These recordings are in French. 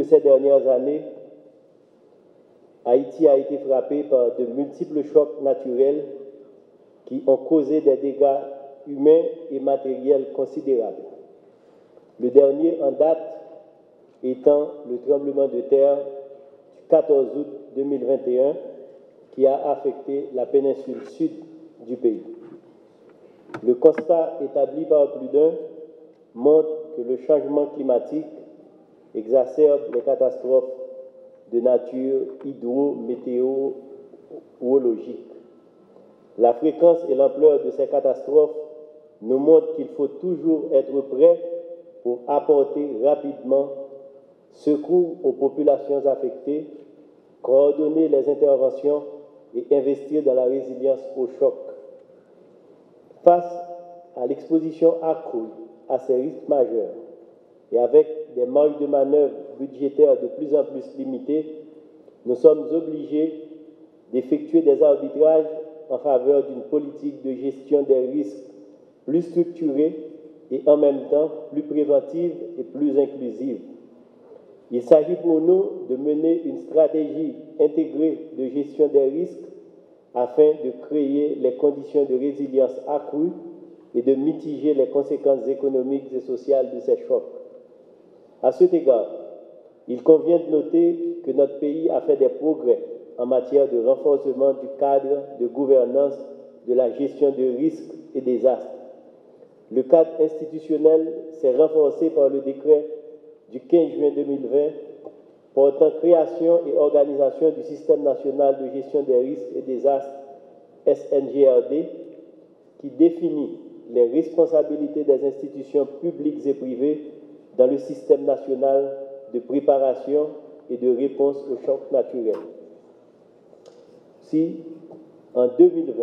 de ces dernières années, Haïti a été frappé par de multiples chocs naturels qui ont causé des dégâts humains et matériels considérables. Le dernier en date étant le tremblement de terre du 14 août 2021 qui a affecté la péninsule sud du pays. Le constat établi par plus d'un montre que le changement climatique exacerbe les catastrophes de nature hydro-météorologique. La fréquence et l'ampleur de ces catastrophes nous montrent qu'il faut toujours être prêt pour apporter rapidement secours aux populations affectées, coordonner les interventions et investir dans la résilience au choc. Face à l'exposition accrue à ces risques majeurs et avec des marges de manœuvre budgétaires de plus en plus limitées, nous sommes obligés d'effectuer des arbitrages en faveur d'une politique de gestion des risques plus structurée et en même temps plus préventive et plus inclusive. Il s'agit pour nous de mener une stratégie intégrée de gestion des risques afin de créer les conditions de résilience accrue et de mitiger les conséquences économiques et sociales de ces chocs. À cet égard, il convient de noter que notre pays a fait des progrès en matière de renforcement du cadre de gouvernance de la gestion de risques et désastres. Le cadre institutionnel s'est renforcé par le décret du 15 juin 2020 portant création et organisation du Système national de gestion des risques et désastres, SNGRD, qui définit les responsabilités des institutions publiques et privées dans le système national de préparation et de réponse aux chocs naturels. Si, en 2020,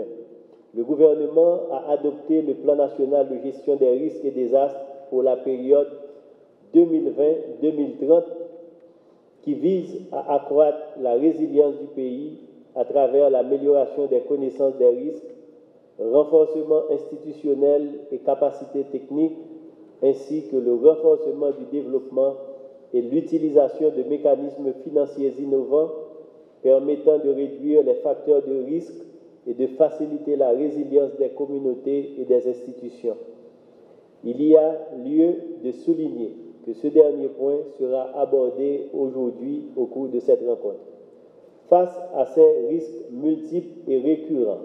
le gouvernement a adopté le Plan national de gestion des risques et désastres pour la période 2020-2030 qui vise à accroître la résilience du pays à travers l'amélioration des connaissances des risques, renforcement institutionnel et capacités techniques, ainsi que le renforcement du développement et l'utilisation de mécanismes financiers innovants permettant de réduire les facteurs de risque et de faciliter la résilience des communautés et des institutions. Il y a lieu de souligner que ce dernier point sera abordé aujourd'hui au cours de cette rencontre. Face à ces risques multiples et récurrents,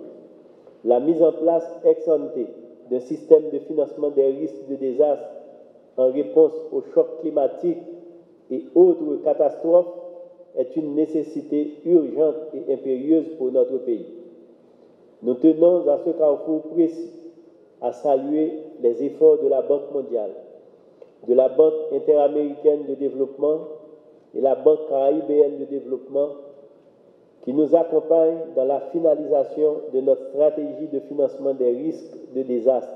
la mise en place ex ante d'un système de financement des risques de désastre en réponse aux chocs climatiques et autres catastrophes est une nécessité urgente et impérieuse pour notre pays. Nous tenons à ce carrefour précis à saluer les efforts de la Banque mondiale, de la Banque interaméricaine de développement et la Banque caribéenne de développement qui nous accompagnent dans la finalisation de notre stratégie de financement des risques de désastre.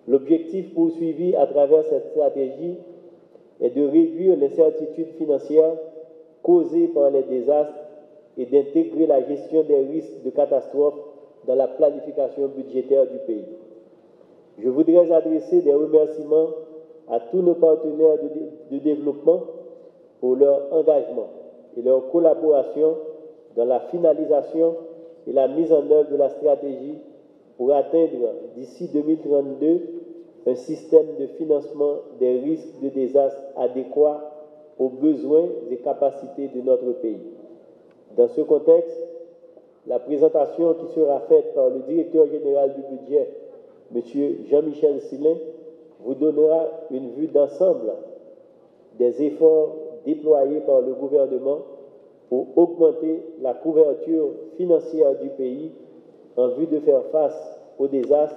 L'objectif poursuivi à travers cette stratégie est de réduire l'incertitude financière causée par les désastres et d'intégrer la gestion des risques de catastrophe dans la planification budgétaire du pays. Je voudrais adresser des remerciements à tous nos partenaires de développement pour leur engagement et leur collaboration dans la finalisation et la mise en œuvre de la stratégie pour atteindre d'ici 2032 un système de financement des risques de désastre adéquat aux besoins et capacités de notre pays. Dans ce contexte, la présentation qui sera faite par le directeur général du budget, M. Jean-Michel Silin, vous donnera une vue d'ensemble des efforts déployés par le gouvernement pour augmenter la couverture financière du pays en vue de faire face aux désastres